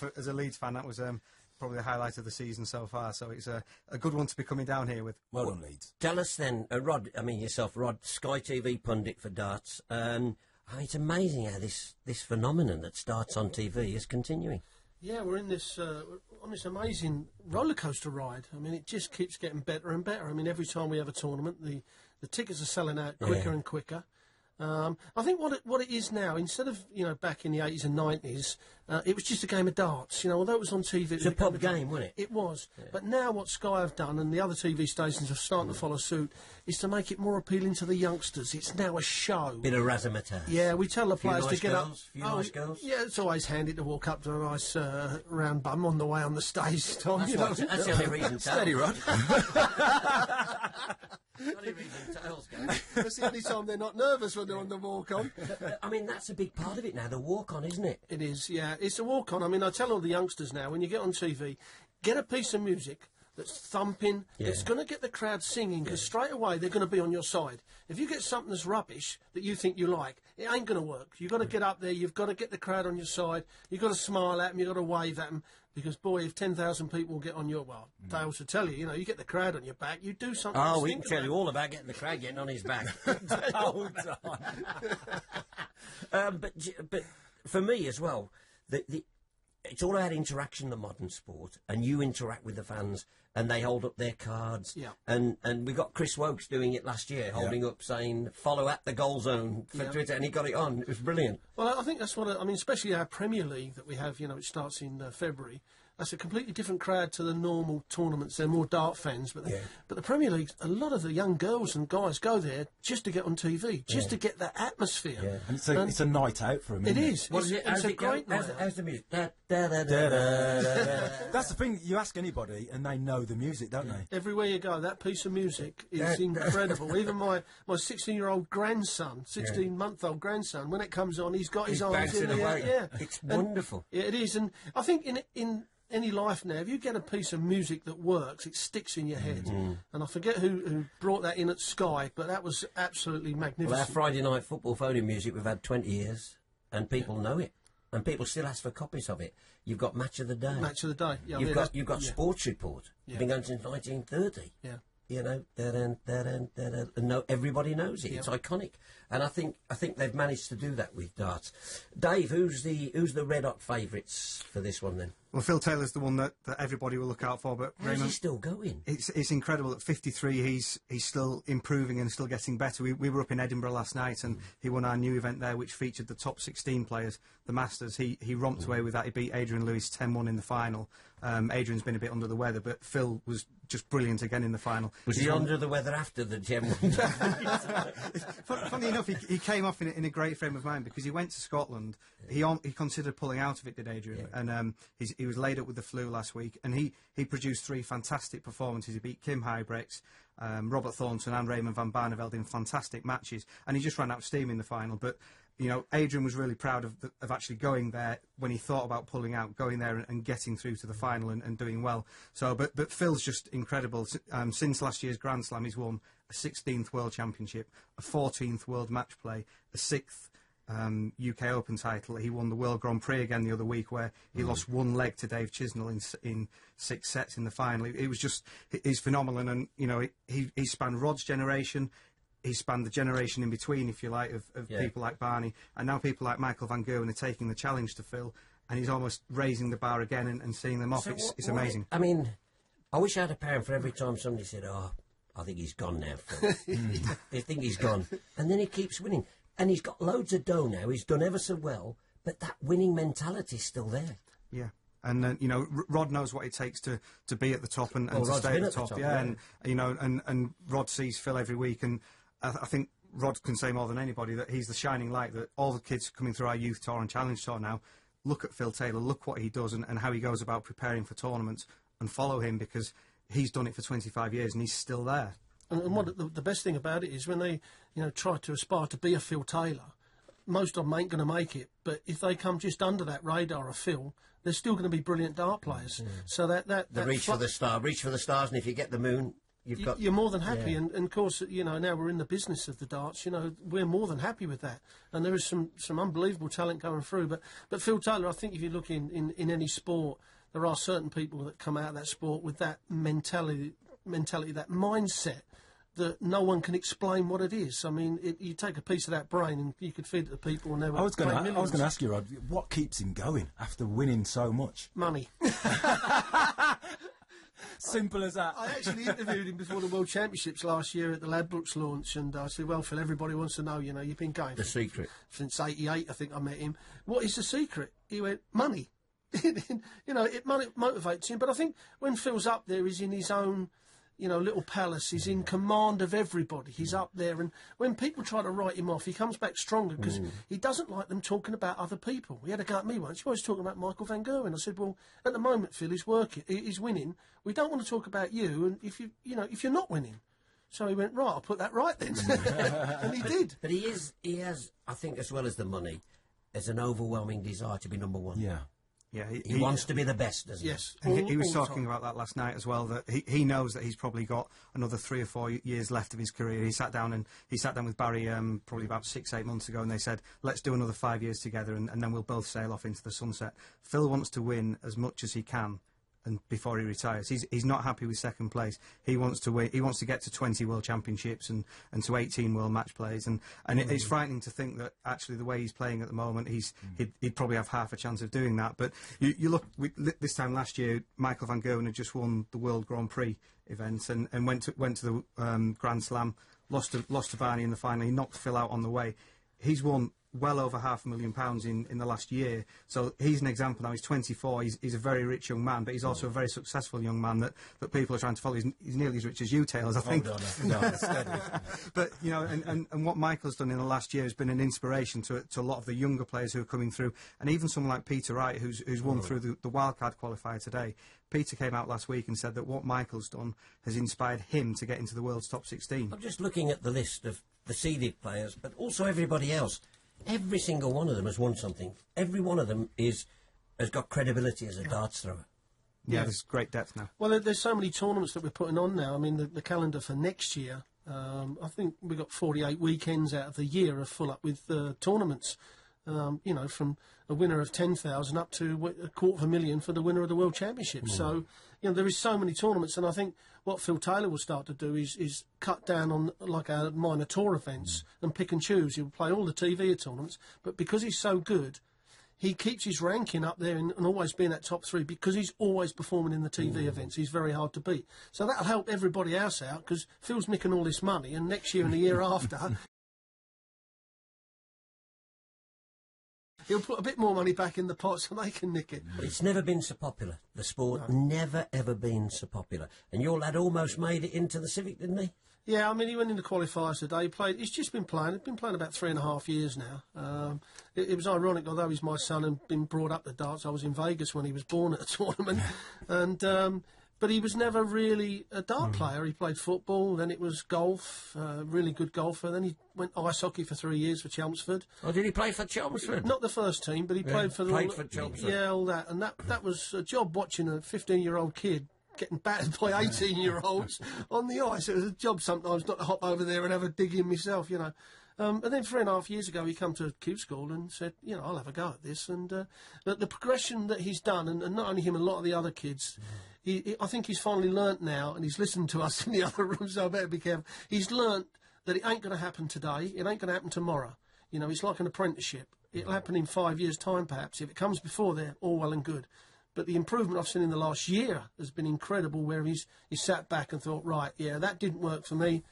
myself, as a Leeds fan, that was probably the highlight of the season so far. So it's a good one to be coming down here with. Well done, Leeds. Tell us then, Rod, I mean yourself, Rod, Sky TV pundit for darts. It's amazing how this phenomenon that starts on TV is continuing. Yeah, we're in this on this amazing roller coaster ride. I mean, it just keeps getting better and better. I mean, every time we have a tournament, the tickets are selling out quicker and quicker. I think what it is now, instead of back in the 80s and 90s, it was just a game of darts. Although it was on TV, it's a pub game, wasn't it? It was. Yeah. But now what Sky have done, and the other TV stations are starting to follow suit, is to make it more appealing to the youngsters. It's now a show. Bit of razzmatazz. Yeah, we tell the players to get up. Few nice girls. Yeah, it's always handy to walk up to a nice round bum on the way on the stage, Tom. That's the only reason. Steady, Rod. Only reason tails go. That's the only time they're not nervous when they're on the walk-on. I mean, that's a big part of it now, the walk-on, isn't it? It is, yeah. It's a walk-on. I mean, I tell all the youngsters now, when you get on TV, get a piece of music that's thumping, that's going to get the crowd singing, because straight away they're going to be on your side. If you get something that's rubbish that you think you like, it ain't going to work. You've got to get up there, you've got to get the crowd on your side, you've got to smile at them, you've got to wave at them, because, boy, if 10,000 people get on your... Well, Dale should tell you, you get the crowd on your back, you do something... Oh, we can tell you all about getting the crowd getting on his back. Hold on. But for me as well, it's all about interaction, the modern sport, and you interact with the fans, and they hold up their cards. Yeah. And we got Chris Wokes doing it last year, holding up saying, follow at the goal zone for Twitter, and he got it on. It was brilliant. Well, I think that's what... I mean, especially our Premier League that we have, it starts in February. That's a completely different crowd to the normal tournaments. They're more dart fans. But the Premier League, a lot of the young girls and guys go there just to get on TV, just to get that atmosphere. Yeah. And it's a night out for them, It isn't is. It's a great night out. How's the music? That's the thing, you ask anybody and they know the music, don't they? Everywhere you go, that piece of music is incredible. Even my 16-year-old grandson, 16-month-old grandson, when it comes on, he's got his arms in the air. Yeah. It's wonderful. Yeah, it is. And I think in any life now, if you get a piece of music that works, it sticks in your head. And I forget who brought that in at Sky, but that was absolutely magnificent. Well, our Friday night football phone-in music we've had 20 years, and people know it. And people still ask for copies of it. You've got Match of the Day. Match of the Day. Yeah, you've got Sports Report. You've been going since 1930. Yeah. No, everybody knows it. It's iconic, and I think they've managed to do that with darts. Dave, who's the red hot favourites for this one then? Well, Phil Taylor's the one that everybody will look out for, but how's he still going? It's incredible. At 53, he's still improving and still getting better. We were up in Edinburgh last night, and he won our new event there, which featured the top 16 players, the Masters. He romped away with that. He beat Adrian Lewis 10-1 in the final. Adrian's been a bit under the weather, but Phil was just brilliant again in the final. Was he under the weather after the gem? Funny enough, he came off in a great frame of mind, because he went to Scotland. He considered pulling out of it, did Adrian, and he was laid up with the flu last week, and he produced 3 fantastic performances. He beat Kim Huybrechts, Robert Thornton and Raymond van Barneveld in fantastic matches, and he just ran out of steam in the final. But Adrian was really proud of actually going there when he thought about pulling out, going there and getting through to the final and doing well. So, but Phil's just incredible. Since last year's Grand Slam, he's won a 16th World Championship, a 14th World Match Play, a 6th UK Open title. He won the World Grand Prix again the other week, where he lost one leg to Dave Chisnell in 6 sets in the final. It was just, he's phenomenal, and he spanned Rod's generation. He spanned the generation in between, if you like, of people like Barney, and now people like Michael van Gerwen are taking the challenge to Phil, and he's almost raising the bar again and seeing them off. So it's amazing. I mean, I wish I had a pound for every time somebody said, "Oh, I think he's gone now, Phil." They think he's gone, and then he keeps winning. And he's got loads of dough now. He's done ever so well, but that winning mentality's still there. Yeah. And Rod knows what it takes to be at the top and to stay at the top. Yeah. And Rod sees Phil every week, and I think Rod can say more than anybody that he's the shining light, that all the kids coming through our youth tour and challenge tour now look at Phil Taylor, look what he does and how he goes about preparing for tournaments, and follow him, because he's done it for 25 years and he's still there. And what the best thing about it is when they, try to aspire to be a Phil Taylor, most of them ain't going to make it. But if they come just under that radar of Phil, they're still going to be brilliant dart players. So that reach for the stars, and if you get the moon, you've got... You're more than happy, and of course, you know, now we're in the business of the darts, you know, we're more than happy with that. And there is some unbelievable talent going through. But Phil Taylor, I think if you look in any sport, there are certain people that come out of that sport with that mentality, that mindset, that no one can explain what it is. I mean, you take a piece of that brain and you could feed it to people and they would. I was going to ask you, Rod, what keeps him going after winning so much? Money. Simple as that. I actually interviewed him before the World Championships last year at the Ladbrokes launch, and I said, well, Phil, everybody wants to know, you know, you've been going The secret. since '88, I think I met him. What is the secret? He went, money. You know, it motivates him. But I think when Phil's up there, he's in his own, you know, little palace. He's in command of everybody. He's up there. And when people try to write him off, he comes back stronger because he doesn't like them talking about other people. He had a go at me once. He was talking about Michael van Gerwen. I said, well, at the moment, Phil, he's winning. We don't want to talk about you. And if you're not winning. So he went, right, I'll put that right then. And he did. But he has, I think, as well as the money, there's an overwhelming desire to be number one. Yeah. Yeah, He wants to be the best, doesn't he? Yes. And he was all the talking time. about that last night as well, that he knows that he's probably got another 3 or 4 years left of his career. He sat down with Barry probably about 6-8 months ago, and they said, let's do another 5 years together, and then we'll both sail off into the sunset. Phil wants to win as much as he can and before he retires. He's not happy with second place. He wants to win. He wants to get to 20 World Championships and to 18 World Match Plays. And it's frightening to think that actually the way he's playing at the moment, he'd probably have half a chance of doing that. But you look, this time last year, Michael van Gerwen had just won the World Grand Prix event and went to the Grand Slam, lost to Barney in the final. He knocked Phil out on the way. He's won well over £500,000 in the last year. So he's an example now. He's 24. He's a very rich young man, but he's also a very successful young man that people are trying to follow. He's nearly as rich as you, Tails, I think. No, steady. But, you know, and what Michael's done in the last year has been an inspiration to a lot of the younger players who are coming through. And even someone like Peter Wright, who's won through the wildcard qualifier today. Peter came out last week and said that what Michael's done has inspired him to get into the world's top 16. I'm just looking at the list of the seeded players, but also everybody else. Every single one of them has won something. Every one of them has got credibility as a darts thrower. Yeah, there's great depth now. Well, there's so many tournaments that we're putting on now. I mean, the calendar for next year, I think we've got 48 weekends out of the year are full up with tournaments. You know, from a winner of 10,000 up to $250,000 for the winner of the World Championship. So, you know, there is so many tournaments, and I think what Phil Taylor will start to do is cut down on like our minor tour events and pick and choose. He'll play all the TV tournaments, but because he's so good, he keeps his ranking up there and always be in that top 3 because he's always performing in the TV events. He's very hard to beat. So that'll help everybody else out because Phil's nicking all this money, and next year and the year after, he'll put a bit more money back in the pot so they can nick it. But it's never been so popular. The sport never, ever been so popular. And your lad almost made it into the Civic, didn't he? Yeah, I mean, he went into qualifiers today. He's just been playing. He's been playing about 3.5 years now. It was ironic, although he's my son and been brought up to darts. I was in Vegas when he was born at a tournament. But he was never really a dart player. He played football, then it was golf, really good golfer. Then he went ice hockey for 3 years for Chelmsford. Oh, did he play for Chelmsford? Not the first team, but he played for Chelmsford. Yeah, all that. And that was a job watching a 15-year-old kid getting battered by 18-year-olds on the ice. It was a job sometimes not to hop over there and have a dig in myself, you know. And then 3.5 years ago, he come to Q School and said, you know, I'll have a go at this. And the progression that he's done, and not only him, a lot of the other kids, I think he's finally learnt now, and he's listened to us in the other room, so I better be careful. He's learnt that it ain't going to happen today, it ain't going to happen tomorrow. You know, it's like an apprenticeship. It'll happen in 5 years' time, perhaps. If it comes before there, all well and good. But the improvement I've seen in the last year has been incredible, where he's sat back and thought, right, yeah, that didn't work for me,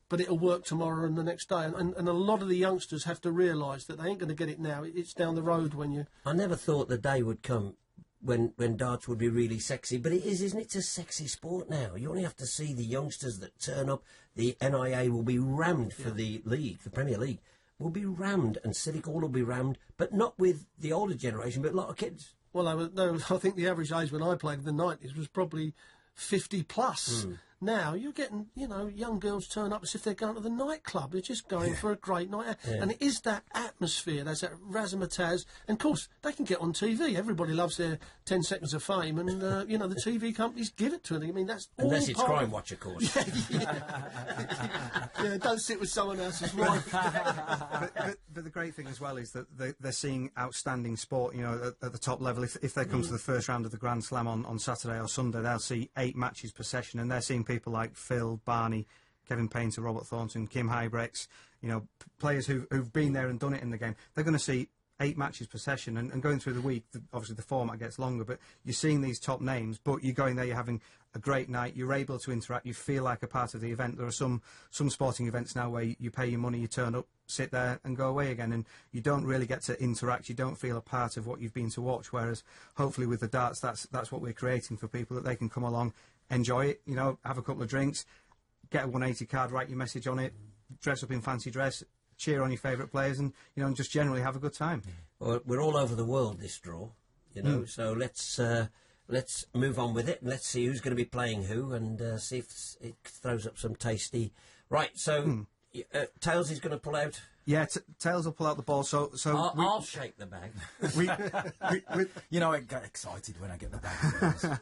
but it'll work tomorrow and the next day. And a lot of the youngsters have to realise that they ain't going to get it now. It's down the road when you... I never thought the day would come when darts would be really sexy, but it is, isn't it? It's a sexy sport now. You only have to see the youngsters that turn up. The NIA will be rammed for the league, the Premier League, will be rammed, and Civic Hall will be rammed, but not with the older generation, but a lot of kids. Well, I think the average age when I played in the 90s was probably 50 plus. Now you're getting, young girls turn up as if they're going to the nightclub. They're just going for a great night out. And it is that atmosphere, there's that razzmatazz. And of course, they can get on TV. Everybody loves their 10 seconds of fame, and, the TV companies give it to them. I mean, that's all Unless it's part Crime of... Watch, of course. Yeah, don't sit with someone else's wife. But the great thing as well is that they're seeing outstanding sport, at the top level. If they come to the first round of the Grand Slam on Saturday or Sunday, they'll see 8 matches per session, and they're seeing people like Phil, Barney, Kevin Painter, Robert Thornton, Kim Hybrex, players who've been there and done it in the game. They're going to see 8 matches per session, and going through the week, obviously the format gets longer, but you're seeing these top names, but you're going there, you're having a great night, you're able to interact, you feel like a part of the event. There are some sporting events now where you pay your money, you turn up, sit there and go away again, and you don't really get to interact, you don't feel a part of what you've been to watch, whereas hopefully with the darts, that's what we're creating for people, that they can come along, enjoy it, have a couple of drinks, get a 180 card, write your message on it, dress up in fancy dress, cheer on your favourite players, and and just generally have a good time. Well, we're all over the world this draw, so let's move on with it, and let's see who's going to be playing who, and see if it throws up some tasty. Right, so Tails is going to pull out. Yeah, Tails will pull out the ball. So I'll shake the bag. I get excited when I get the bag.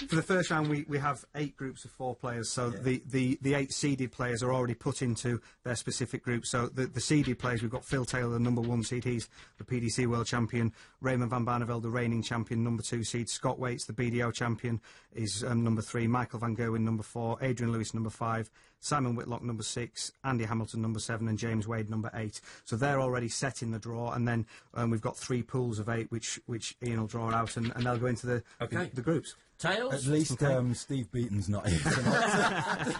For the first round, we have 8 groups of 4 players. So the 8 seeded players are already put into their specific group. So the seeded players, we've got Phil Taylor, the number 1 seed. He's the PDC World Champion. Raymond van Barneveld, the reigning champion, number 2 seed. Scott Waits, the BDO champion, is number 3. Michael van Gerwen, number 4. Adrian Lewis, number 5. Simon Whitlock, number 6. Andy Hamilton, number 7. And James Wade, number 8. So they're already set in the draw, and then we've got 3 pools of 8, which Ian will draw out, and they'll go into the groups. Tails? At least Steve Beaton's not here tonight.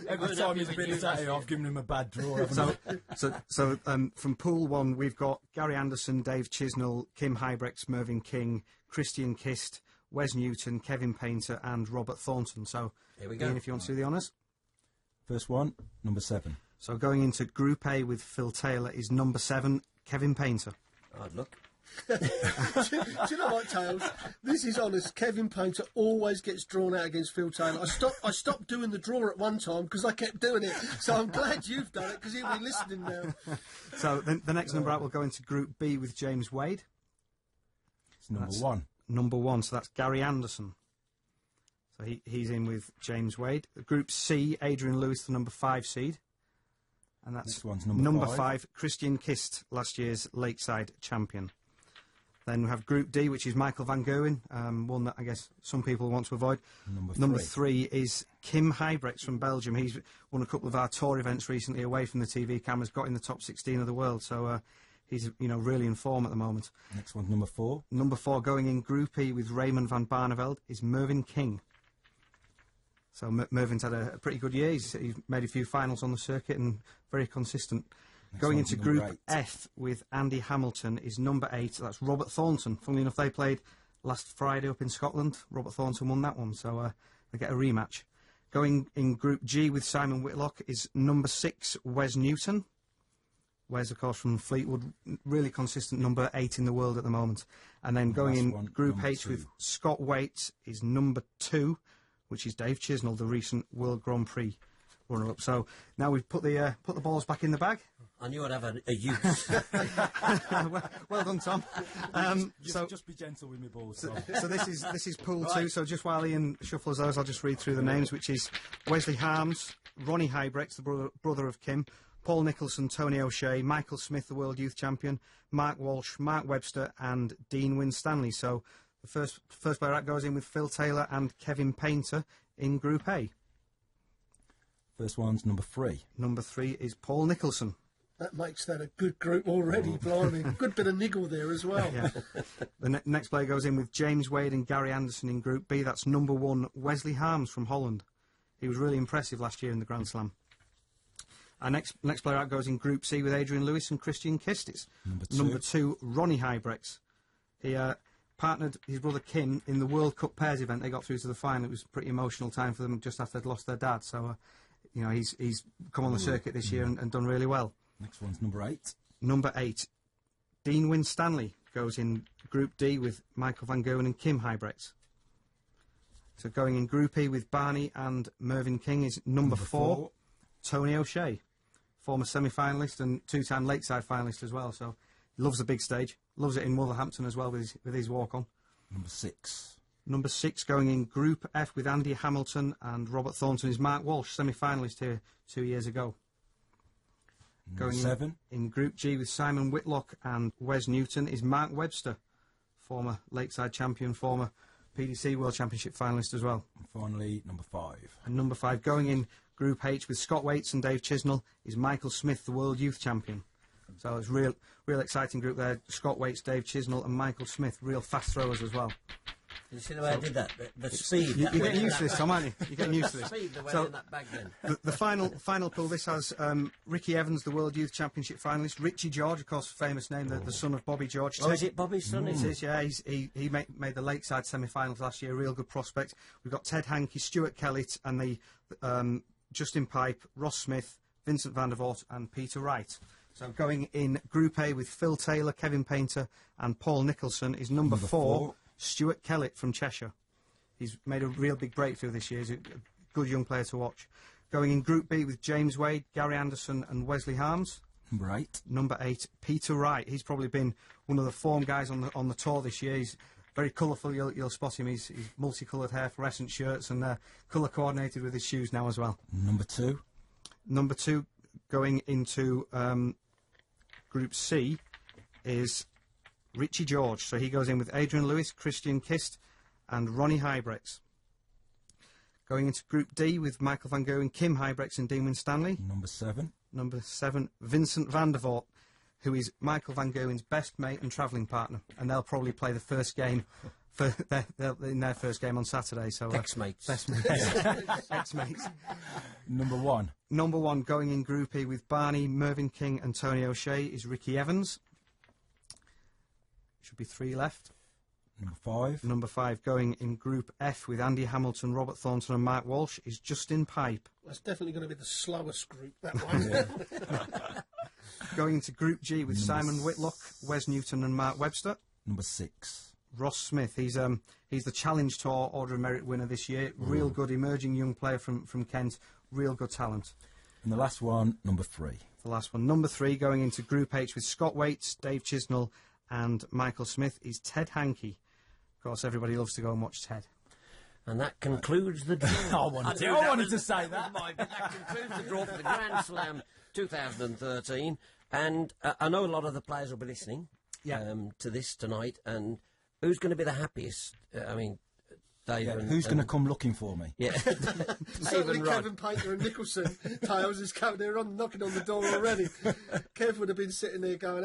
Every time he's been here, I've given him a bad draw, haven't I? So from pool 1, we've got Gary Anderson, Dave Chisnell, Kim Hybrex, Mervyn King, Christian Kist, Wes Newton, Kevin Painter, and Robert Thornton. So, here we go. Ian, if you want to do the honours. First one, number 7. So going into Group A with Phil Taylor is number 7, Kevin Painter. Hard luck. Do you know what, Tails? This is honest. Kevin Painter always gets drawn out against Phil Taylor. I stopped doing the draw at one time because I kept doing it. So I'm glad you've done it, because he'll be listening now. So the next number out will go into Group B with James Wade. It's number 1. Number 1, so that's Gary Anderson. So he's in with James Wade. Group C, Adrian Lewis, the number 5 seed. And that's number 5, Christian Kist, last year's Lakeside champion. Then we have Group D, which is Michael van Gerwen, one that I guess some people want to avoid. Number 3 is Kim Hybrex from Belgium. He's won a couple of our tour events recently away from the TV cameras, got in the top 16 of the world, so he's really in form at the moment. Next one's number 4. Number 4, going in Group E with Raymond van Barneveld, is Mervyn King. So Mervyn's had a pretty good year. He's made a few finals on the circuit and very consistent. Going into Group F with Andy Hamilton is number 8. That's Robert Thornton. Funnily enough, they played last Friday up in Scotland. Robert Thornton won that one, so they get a rematch. Going in Group G with Simon Whitlock is number 6, Wes Newton. Wes, of course, from Fleetwood, really consistent, number 8 in the world at the moment. And then going in Group H with Scott Waits is number 2, which is Dave Chisnell, the recent World Grand Prix runner-up. So now we've put the balls back in the bag. I knew I'd have a use. well done, Tom. Just be gentle with me balls. So this is pool 2. So just while Ian shuffles those, I'll just read through the names, which is Wesley Harms, Ronnie Hybrex, the brother of Kim, Paul Nicholson, Tony O'Shea, Michael Smith, the World Youth Champion, Mark Walsh, Mark Webster, and Dean Winstanley. So the first player out goes in with Phil Taylor and Kevin Painter in Group A. First one's number 3. Number 3 is Paul Nicholson. That makes that a good group already, blimey. Good bit of niggle there as well. Yeah. The next player goes in with James Wade and Gary Anderson in Group B. That's number 1, Wesley Harms from Holland. He was really impressive last year in the Grand Slam. Our next player out goes in Group C with Adrian Lewis and Christian Kist. It's number 2, Ronnie Hybrex. He partnered his brother Kim in the World Cup pairs event. They got through to the final. It was a pretty emotional time for them just after they'd lost their dad. So, he's come on the circuit this year and done really well. Next one's number 8. Number 8, Dean Winstanley goes in Group D with Michael van Gerwen and Kim Hybrex. So going in Group E with Barney and Mervyn King is number 4, Tony O'Shea, former semi-finalist and 2-time Lakeside finalist as well. So he loves the big stage, loves it in Wolverhampton as well with his walk-on. Number 6. Number 6 going in Group F with Andy Hamilton and Robert Thornton is Mark Walsh, semi-finalist here 2 years ago. Number Going 7. in Group G with Simon Whitlock and Wes Newton is Mark Webster, former Lakeside champion, former PDC World Championship finalist as well. And finally, number 5. And number 5 going in Group H with Scott Waits and Dave Chisnell is Michael Smith, the World Youth Champion. So it's real exciting group there. Scott Waits, Dave Chisnell and Michael Smith, real fast throwers as well. You see the way I did that? The speed. You're getting used to this, Tom, aren't you? You're getting used to this. Speed that went So in that bag then. the final pool, this has Ricky Evans, the World Youth Championship finalist. Richie George, of course, famous name, the son of Bobby George. Oh, is it Bobby's son? It is, yeah. He made the Lakeside semi-finals last year. Real good prospect. We've got Ted Hankey, Stuart Kellett, and the Justin Pipe, Ross Smith, Vincent van der Voort, and Peter Wright. So going in Group A with Phil Taylor, Kevin Painter, and Paul Nicholson is number 4, Stuart Kellett from Cheshire. He's made a real big breakthrough this year. He's a good young player to watch. Going in Group B with James Wade, Gary Anderson, and Wesley Harms. Number 8. Number 8, Peter Wright. He's probably been one of the form guys on the tour this year. He's very colourful. You'll spot him. He's multicoloured hair, fluorescent shirts, and colour coordinated with his shoes now as well. Number 2. Number 2, going into Group C, is Richie George. So he goes in with Adrian Lewis, Christian Kist, and Ronnie Hybrex. Going into Group D with Michael van Gogh and Kim Hybrex and Dean Winstanley. Number 7. Number 7, Vincent van der Voort, who is Michael van Gogh's best mate and travelling partner, and they'll probably play the first game in their first game on Saturday. So Ex-mates. Best mates. Ex-mates. Number 1. Number 1 going in Group E with Barney, Mervyn King, and Tony O'Shea is Ricky Evans. Should be 3 left. Number 5. Number 5 going in Group F with Andy Hamilton, Robert Thornton, and Mark Walsh is Justin Pipe. That's definitely going to be the slowest group, that one. Going into Group G with Number Simon Whitlock, Wes Newton, and Mark Webster. Number 6. Ross Smith. He's the Challenge Tour Order of Merit winner this year. Real good emerging young player from Kent. Real good talent. And the last one, number 3. The last one, number 3, going into Group H with Scott Waits, Dave Chisnell, and Michael Smith is Ted Hankey. Of course, everybody loves to go and watch Ted. And that concludes the draw. I wanted to say that. That concludes the draw for the Grand Slam 2013. And I know a lot of the players will be listening to this tonight. And who's going to be the happiest? I mean, Dave who's going to come looking for me? Yeah. Certainly Kevin Painter and Nicholson. Tails is coming. They're knocking on the door already. Kev would have been sitting there going,